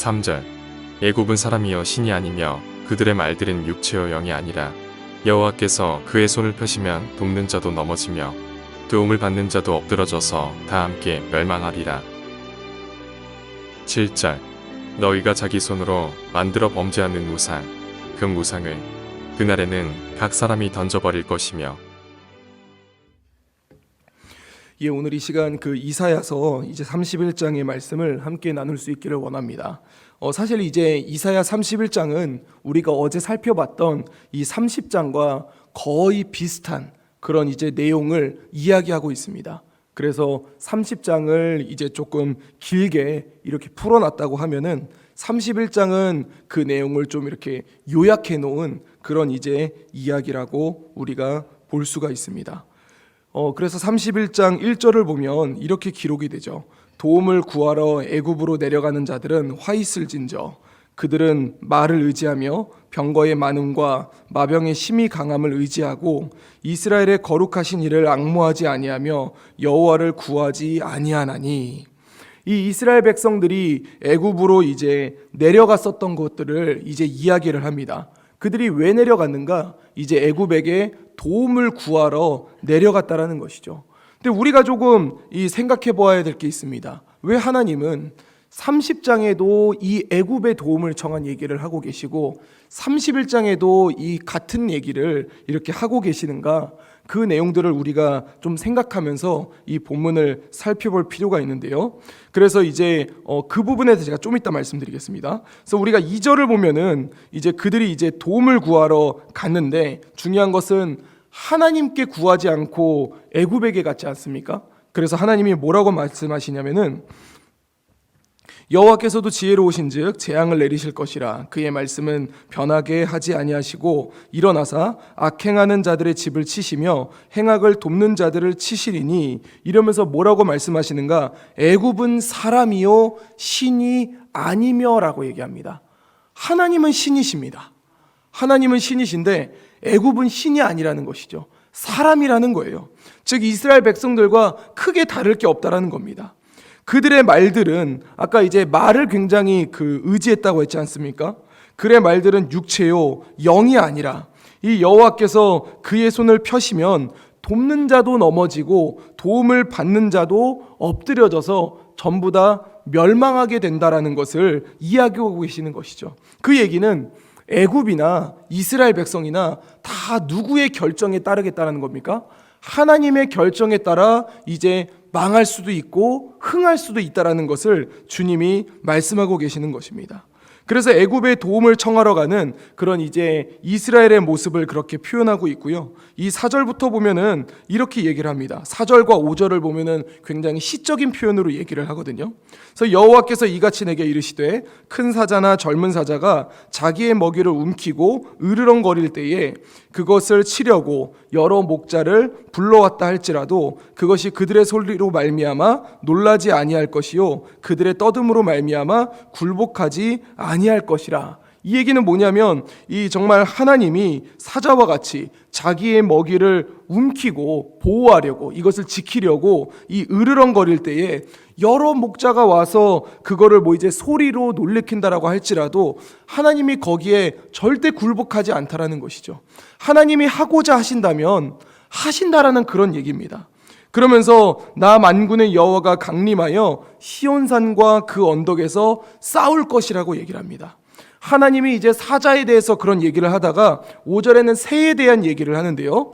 3절 애굽은 사람이여 신이 아니며 그들의 말들은 육체여 영이 아니라 여호와께서 그의 손을 펴시면 돕는 자도 넘어지며 도움을 받는 자도 엎드러져서 다 함께 멸망하리라. 7절 너희가 자기 손으로 만들어 범죄하는 우상 금 우상을 그날에는 각 사람이 던져버릴 것이며. 예, 오늘 이 시간 그 이사야서 이제 31장의 말씀을 함께 나눌 수 있기를 원합니다. 사실 이제 이사야 31장은 우리가 어제 살펴봤던 이 30장과 거의 비슷한 그런 이제 내용을 이야기하고 있습니다. 그래서 30장을 이제 조금 길게 이렇게 풀어놨다고 하면은 31장은 그 내용을 좀 이렇게 요약해 놓은 그런 이제 이야기라고 우리가 볼 수가 있습니다. 그래서 31장 1절을 보면 이렇게 기록이 되죠. 도움을 구하러 애굽으로 내려가는 자들은 화 있을진저 그들은 말을 의지하며 병거의 많음과 마병의 심히 강함을 의지하고 이스라엘의 거룩하신 이를 앙모하지 아니하며 여호와를 구하지 아니하나니. 이 이스라엘 백성들이 애굽으로 이제 내려갔었던 것들을 이제 이야기를 합니다. 그들이 왜 내려갔는가? 이제 애굽에게 도움을 구하러 내려갔다라는 것이죠. 근데 우리가 조금 생각해 보아야 될 게 있습니다. 왜 하나님은 30장에도 이 애굽의 도움을 청한 얘기를 하고 계시고 31장에도 이 같은 얘기를 이렇게 하고 계시는가? 그 내용들을 우리가 좀 생각하면서 이 본문을 살펴볼 필요가 있는데요. 그래서 이제 그 부분에 대해서 제가 좀 이따 말씀드리겠습니다. 그래서 우리가 2절을 보면은 이제 그들이 이제 도움을 구하러 갔는데 중요한 것은 하나님께 구하지 않고 애굽에게 갔지 않습니까? 그래서 하나님이 뭐라고 말씀하시냐면은 여호와께서도 지혜로우신즉 재앙을 내리실 것이라 그의 말씀은 변하게 하지 아니하시고 일어나사 악행하는 자들의 집을 치시며 행악을 돕는 자들을 치시리니. 이러면서 뭐라고 말씀하시는가? 애굽은 사람이요 신이 아니며라고 얘기합니다. 하나님은 신이십니다. 하나님은 신이신데 애굽은 신이 아니라는 것이죠. 사람이라는 거예요. 즉 이스라엘 백성들과 크게 다를 게 없다라는 겁니다. 그들의 말들은 아까 이제 말을 굉장히 의지했다고 했지 않습니까? 그의 말들은 육체요 영이 아니라 이 여호와께서 그의 손을 펴시면 돕는 자도 넘어지고 도움을 받는 자도 엎드려져서 전부 다 멸망하게 된다라는 것을 이야기하고 계시는 것이죠. 그 얘기는 애굽이나 이스라엘 백성이나 다 누구의 결정에 따르겠다는 겁니까? 하나님의 결정에 따라 이제 망할 수도 있고 흥할 수도 있다라는 것을 주님이 말씀하고 계시는 것입니다. 그래서 애굽의 도움을 청하러 가는 그런 이제 이스라엘의 모습을 그렇게 표현하고 있고요. 이 4절부터 보면은 이렇게 얘기를 합니다. 4절과 5절을 보면은 굉장히 시적인 표현으로 얘기를 하거든요. 그래서 여호와께서 이같이 내게 이르시되 큰 사자나 젊은 사자가 자기의 먹이를 움키고 으르렁거릴 때에 그것을 치려고 여러 목자를 불러왔다 할지라도 그것이 그들의 소리로 말미암아 놀라지 아니할 것이요 그들의 떠듬으로 말미암아 굴복하지 아니할 것이라. 이 얘기는 뭐냐면 이 정말 하나님이 사자와 같이 자기의 먹이를 움키고 보호하려고 이것을 지키려고 이 으르렁거릴 때에 여러 목자가 와서 그거를 이제 소리로 놀래킨다라고 할지라도 하나님이 거기에 절대 굴복하지 않다라는 것이죠. 하나님이 하고자 하신다면 하신다라는 그런 얘기입니다. 그러면서 나 만군의 여호와가 강림하여 시온산과 그 언덕에서 싸울 것이라고 얘기를 합니다. 하나님이 이제 사자에 대해서 그런 얘기를 하다가 5절에는 새에 대한 얘기를 하는데요.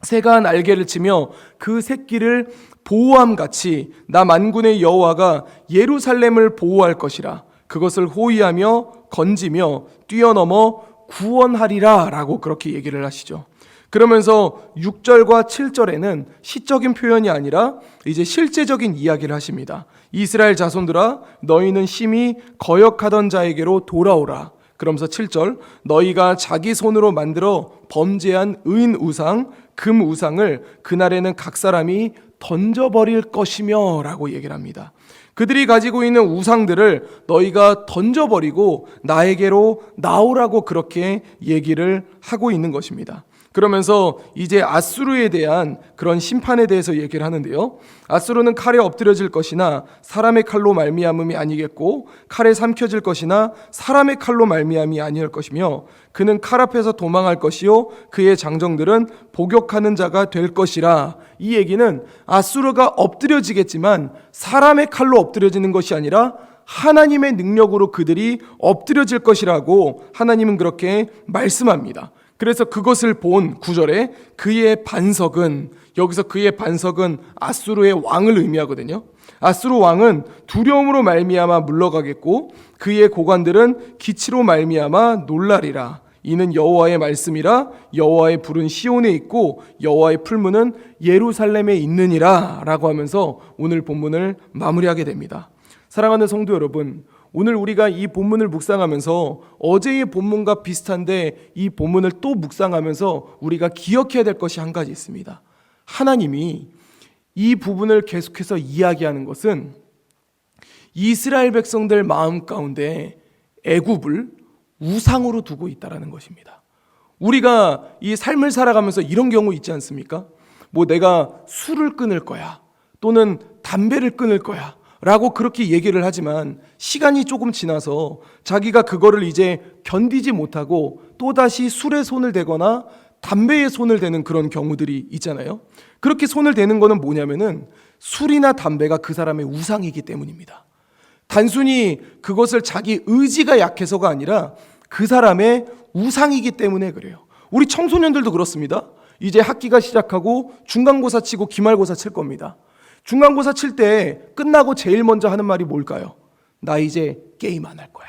새가 날개를 치며 그 새끼를 보호함같이 나 만군의 여호와가 예루살렘을 보호할 것이라. 그것을 호위하며 건지며 뛰어넘어 구원하리라 라고 그렇게 얘기를 하시죠. 그러면서 6절과 7절에는 시적인 표현이 아니라 이제 실제적인 이야기를 하십니다. 이스라엘 자손들아 너희는 심히 거역하던 자에게로 돌아오라. 그러면서 7절 너희가 자기 손으로 만들어 범죄한 은 우상 금 우상을 그날에는 각 사람이 던져버릴 것이며 라고 얘기를 합니다. 그들이 가지고 있는 우상들을 너희가 던져버리고 나에게로 나오라고 그렇게 얘기를 하고 있는 것입니다. 그러면서 이제 아수르에 대한 그런 심판에 대해서 얘기를 하는데요. 아수르는 칼에 엎드려질 것이나 사람의 칼로 말미암음이 아니겠고, 칼에 삼켜질 것이나 사람의 칼로 말미암이 아니할 것이며, 그는 칼 앞에서 도망할 것이요 그의 장정들은 복역하는 자가 될 것이라. 이 얘기는 아수르가 엎드려지겠지만 사람의 칼로 엎드려지는 것이 아니라 하나님의 능력으로 그들이 엎드려질 것이라고 하나님은 그렇게 말씀합니다. 그래서 그것을 본 9절에 그의 반석은, 여기서 그의 반석은 아수르의 왕을 의미하거든요. 아수르 왕은 두려움으로 말미암아 물러가겠고 그의 고관들은 기치로 말미암아 놀라리라. 이는 여호와의 말씀이라. 여호와의 불은 시온에 있고 여호와의 풀무는 예루살렘에 있느니라 라고 하면서 오늘 본문을 마무리하게 됩니다. 사랑하는 성도 여러분, 오늘 우리가 이 본문을 묵상하면서 어제의 본문과 비슷한데 이 본문을 또 묵상하면서 우리가 기억해야 될 것이 한 가지 있습니다. 하나님이 이 부분을 계속해서 이야기하는 것은 이스라엘 백성들 마음 가운데 애굽을 우상으로 두고 있다는 것입니다. 우리가 이 삶을 살아가면서 이런 경우 있지 않습니까? 뭐 내가 술을 끊을 거야 또는 담배를 끊을 거야 라고 그렇게 얘기를 하지만 시간이 조금 지나서 자기가 그거를 이제 견디지 못하고 또다시 술에 손을 대거나 담배에 손을 대는 그런 경우들이 있잖아요. 그렇게 손을 대는 거는 뭐냐면은 술이나 담배가 그 사람의 우상이기 때문입니다. 단순히 그것을 자기 의지가 약해서가 아니라 그 사람의 우상이기 때문에 그래요. 우리 청소년들도 그렇습니다. 이제 학기가 시작하고 중간고사 치고 기말고사 칠 겁니다. 중간고사 칠 때 끝나고 제일 먼저 하는 말이 뭘까요? 나 이제 게임 안 할 거야.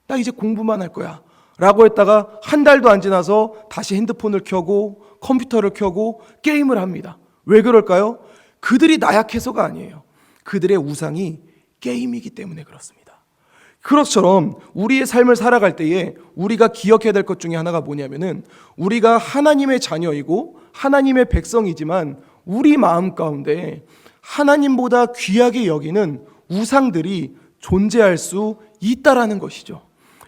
나 이제 공부만 할 거야. 라고 했다가 한 달도 안 지나서 다시 핸드폰을 켜고 컴퓨터를 켜고 게임을 합니다. 왜 그럴까요? 그들이 나약해서가 아니에요. 그들의 우상이 게임이기 때문에 그렇습니다. 그것처럼 우리의 삶을 살아갈 때에 우리가 기억해야 될 것 중에 하나가 뭐냐면은 우리가 하나님의 자녀이고 하나님의 백성이지만 우리 마음 가운데 하나님보다 귀하게 여기는 우상들이 존재할 수 있다라는 것이죠.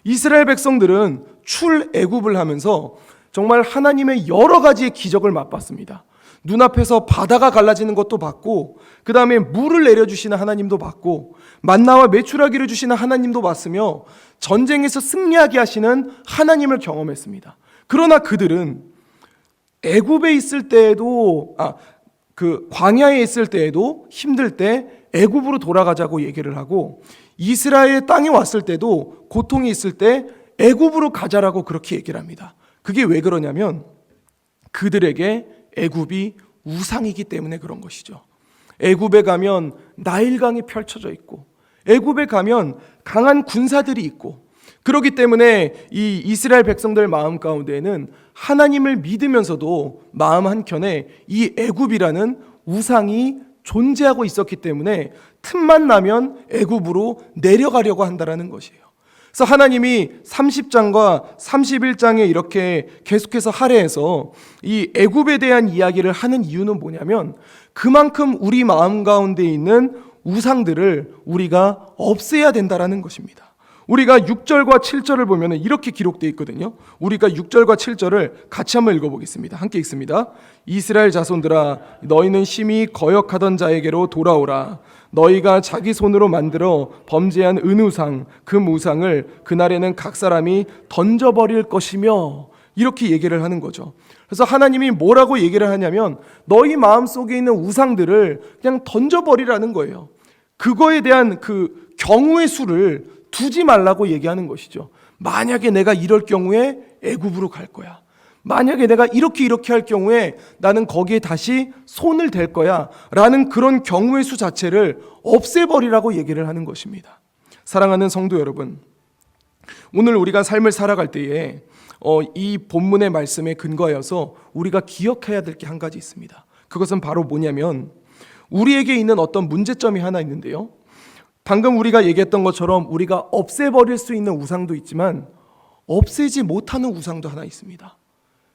이스라엘 백성들은 출애굽을 하면서 정말 하나님의 여러 가지의 기적을 맛봤습니다. 눈앞에서 바다가 갈라지는 것도 봤고, 그 다음에 물을 내려주시는 하나님도 봤고, 만나와 메추라기를 주시는 하나님도 봤으며 전쟁에서 승리하게 하시는 하나님을 경험했습니다. 그러나 그들은 애굽에 있을 때에도 그 광야에 있을 때에도 힘들 때 애굽으로 돌아가자고 얘기를 하고, 이스라엘 땅에 왔을 때도 고통이 있을 때 애굽으로 가자라고 그렇게 얘기를 합니다. 그게 왜 그러냐면 그들에게 애굽이 우상이기 때문에 그런 것이죠. 애굽에 가면 나일강이 펼쳐져 있고 애굽에 가면 강한 군사들이 있고, 그렇기 때문에 이 이스라엘 백성들 마음 가운데에는 하나님을 믿으면서도 마음 한켠에 이 애굽이라는 우상이 존재하고 있었기 때문에 틈만 나면 애굽으로 내려가려고 한다는 것이에요. 그래서 하나님이 30장과 31장에 이렇게 계속해서 할애해서 이 애굽에 대한 이야기를 하는 이유는 뭐냐면 그만큼 우리 마음 가운데 있는 우상들을 우리가 없애야 된다는 것입니다. 우리가 6절과 7절을 보면 이렇게 기록되어 있거든요. 우리가 6절과 7절을 같이 한번 읽어보겠습니다. 함께 읽습니다. 이스라엘 자손들아, 너희는 심히 거역하던 자에게로 돌아오라. 너희가 자기 손으로 만들어 범죄한 은우상, 금우상을 그날에는 각 사람이 던져버릴 것이며, 이렇게 얘기를 하는 거죠. 그래서 하나님이 뭐라고 얘기를 하냐면 너희 마음속에 있는 우상들을 그냥 던져버리라는 거예요. 그거에 대한 그 경우의 수를 두지 말라고 얘기하는 것이죠. 만약에 내가 이럴 경우에 애굽으로 갈 거야. 만약에 내가 이렇게 할 경우에 나는 거기에 다시 손을 댈 거야 라는 그런 경우의 수 자체를 없애버리라고 얘기를 하는 것입니다. 사랑하는 성도 여러분, 오늘 우리가 삶을 살아갈 때에 이 본문의 말씀에 근거하여서 우리가 기억해야 될 게 한 가지 있습니다. 그것은 바로 뭐냐면 우리에게 있는 어떤 문제점이 하나 있는데요, 방금 우리가 얘기했던 것처럼 우리가 없애버릴 수 있는 우상도 있지만 없애지 못하는 우상도 하나 있습니다.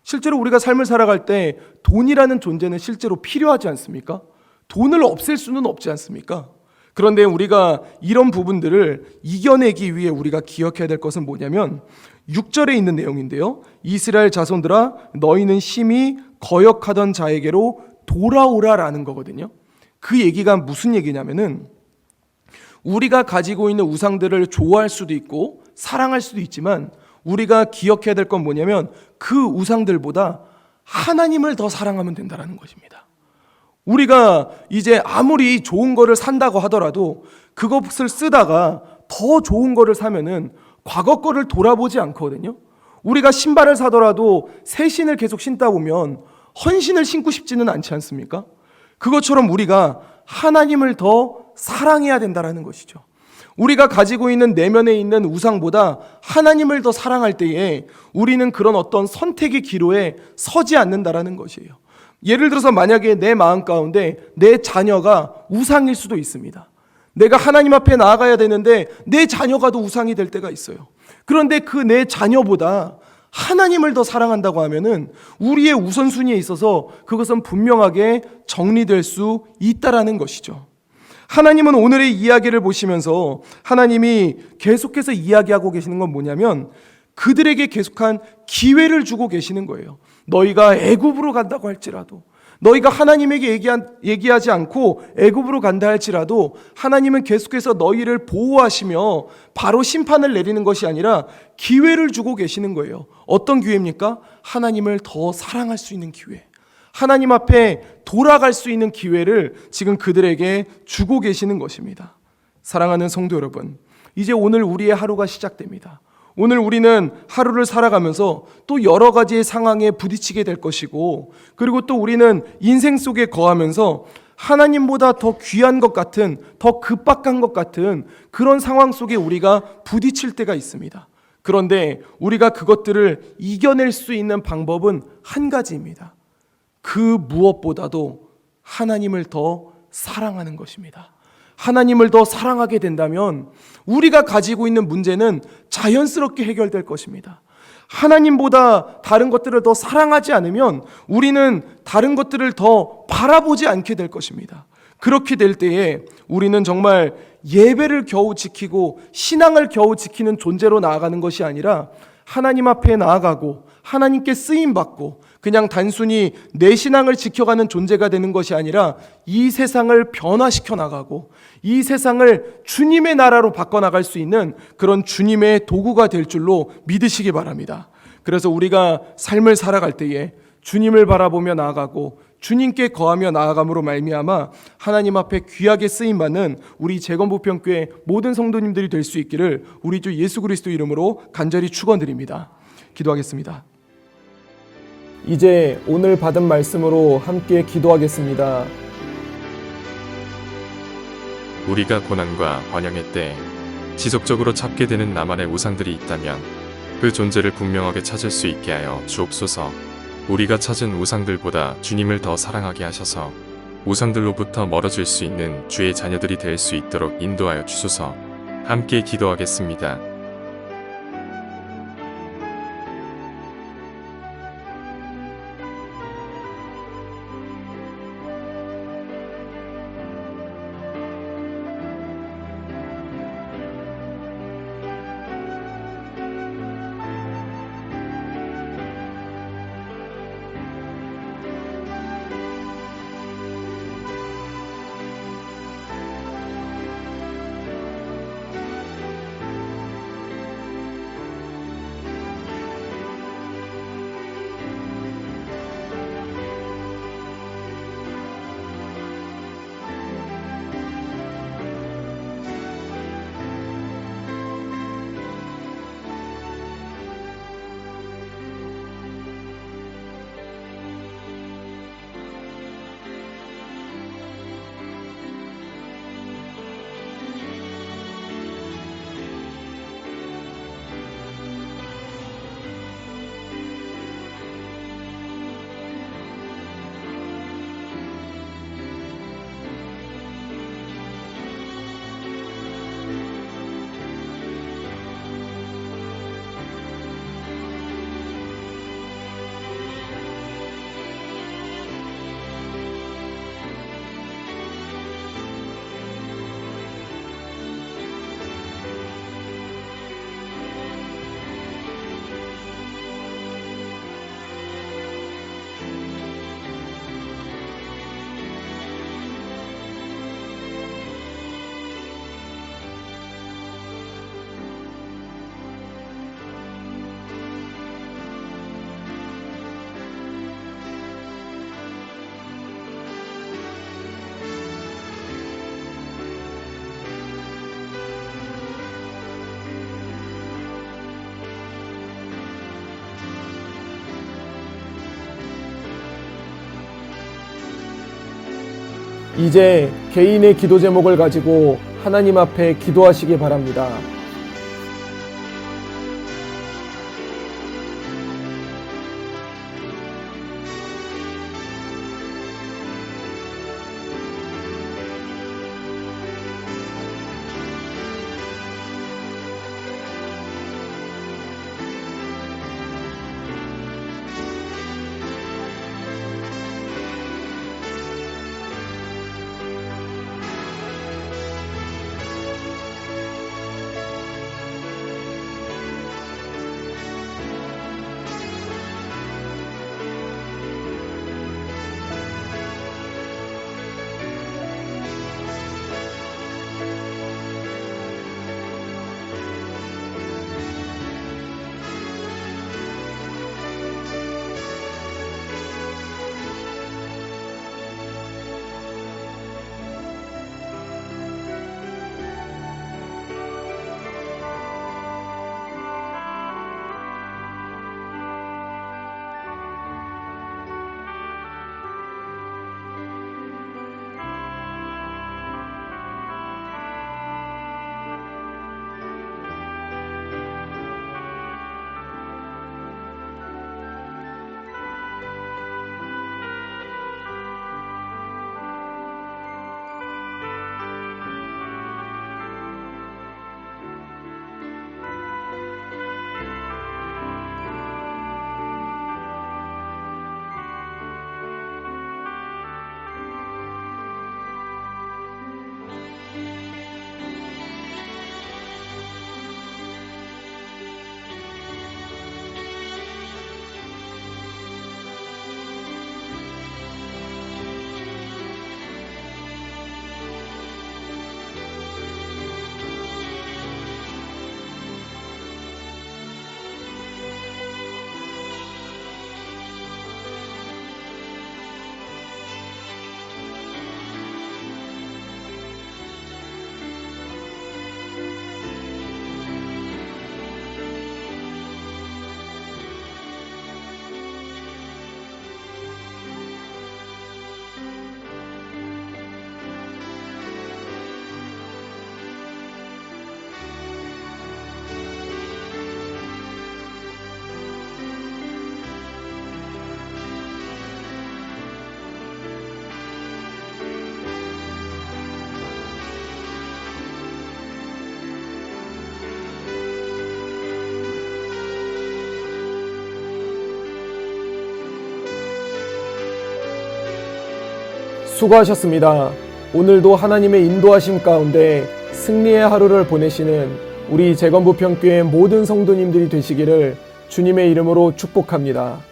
실제로 우리가 삶을 살아갈 때 돈이라는 존재는 실제로 필요하지 않습니까? 돈을 없앨 수는 없지 않습니까? 그런데 우리가 이런 부분들을 이겨내기 위해 우리가 기억해야 될 것은 뭐냐면 6절에 있는 내용인데요. 이스라엘 자손들아 너희는 심히 거역하던 자에게로 돌아오라라는 거거든요. 그 얘기가 무슨 얘기냐면은 우리가 가지고 있는 우상들을 좋아할 수도 있고 사랑할 수도 있지만 우리가 기억해야 될 건 뭐냐면 그 우상들보다 하나님을 더 사랑하면 된다는 것입니다. 우리가 이제 아무리 좋은 거를 산다고 하더라도 그것을 쓰다가 더 좋은 거를 사면은 과거 거를 돌아보지 않거든요. 우리가 신발을 사더라도 새 신을 계속 신다 보면 헌신을 신고 싶지는 않지 않습니까? 그것처럼 우리가 하나님을 더 사랑해야 된다는 것이죠. 우리가 가지고 있는 내면에 있는 우상보다 하나님을 더 사랑할 때에 우리는 그런 어떤 선택의 기로에 서지 않는다라는 것이에요. 예를 들어서 만약에 내 마음 가운데 내 자녀가 우상일 수도 있습니다. 내가 하나님 앞에 나아가야 되는데 내 자녀가 더 우상이 될 때가 있어요. 그런데 그 내 자녀보다 하나님을 더 사랑한다고 하면은 우리의 우선순위에 있어서 그것은 분명하게 정리될 수 있다라는 것이죠. 하나님은 오늘의 이야기를 보시면서 하나님이 계속해서 이야기하고 계시는 건 뭐냐면 그들에게 계속한 기회를 주고 계시는 거예요. 너희가 애굽으로 간다고 할지라도, 너희가 하나님에게 얘기하지 않고 애굽으로 간다 할지라도 하나님은 계속해서 너희를 보호하시며 바로 심판을 내리는 것이 아니라 기회를 주고 계시는 거예요. 어떤 기회입니까? 하나님을 더 사랑할 수 있는 기회, 하나님 앞에 돌아갈 수 있는 기회를 지금 그들에게 주고 계시는 것입니다. 사랑하는 성도 여러분, 이제 오늘 우리의 하루가 시작됩니다. 오늘 우리는 하루를 살아가면서 또 여러 가지의 상황에 부딪히게 될 것이고, 그리고 또 우리는 인생 속에 거하면서 하나님보다 더 귀한 것 같은, 더 급박한 것 같은 그런 상황 속에 우리가 부딪힐 때가 있습니다. 그런데 우리가 그것들을 이겨낼 수 있는 방법은 한 가지입니다. 그 무엇보다도 하나님을 더 사랑하는 것입니다. 하나님을 더 사랑하게 된다면 우리가 가지고 있는 문제는 자연스럽게 해결될 것입니다. 하나님보다 다른 것들을 더 사랑하지 않으면 우리는 다른 것들을 더 바라보지 않게 될 것입니다. 그렇게 될 때에 우리는 정말 예배를 겨우 지키고 신앙을 겨우 지키는 존재로 나아가는 것이 아니라 하나님 앞에 나아가고 하나님께 쓰임받고 그냥 단순히 내 신앙을 지켜가는 존재가 되는 것이 아니라 이 세상을 변화시켜 나가고 이 세상을 주님의 나라로 바꿔나갈 수 있는 그런 주님의 도구가 될 줄로 믿으시기 바랍니다. 그래서 우리가 삶을 살아갈 때에 주님을 바라보며 나아가고 주님께 거하며 나아감으로 말미암아 하나님 앞에 귀하게 쓰임받는 우리 재건부평교회 모든 성도님들이 될 수 있기를 우리 주 예수 그리스도 이름으로 간절히 축원드립니다. 기도하겠습니다. 이제 오늘 받은 말씀으로 함께 기도하겠습니다. 우리가 고난과 번영의 때 지속적으로 찾게 되는 나만의 우상들이 있다면 그 존재를 분명하게 찾을 수 있게 하여 주옵소서. 우리가 찾은 우상들보다 주님을 더 사랑하게 하셔서 우상들로부터 멀어질 수 있는 주의 자녀들이 될 수 있도록 인도하여 주소서. 함께 기도하겠습니다. 이제 개인의 기도 제목을 가지고 하나님 앞에 기도하시기 바랍니다. 수고하셨습니다. 오늘도 하나님의 인도하심 가운데 승리의 하루를 보내시는 우리 재건부평교회 모든 성도님들이 되시기를 주님의 이름으로 축복합니다.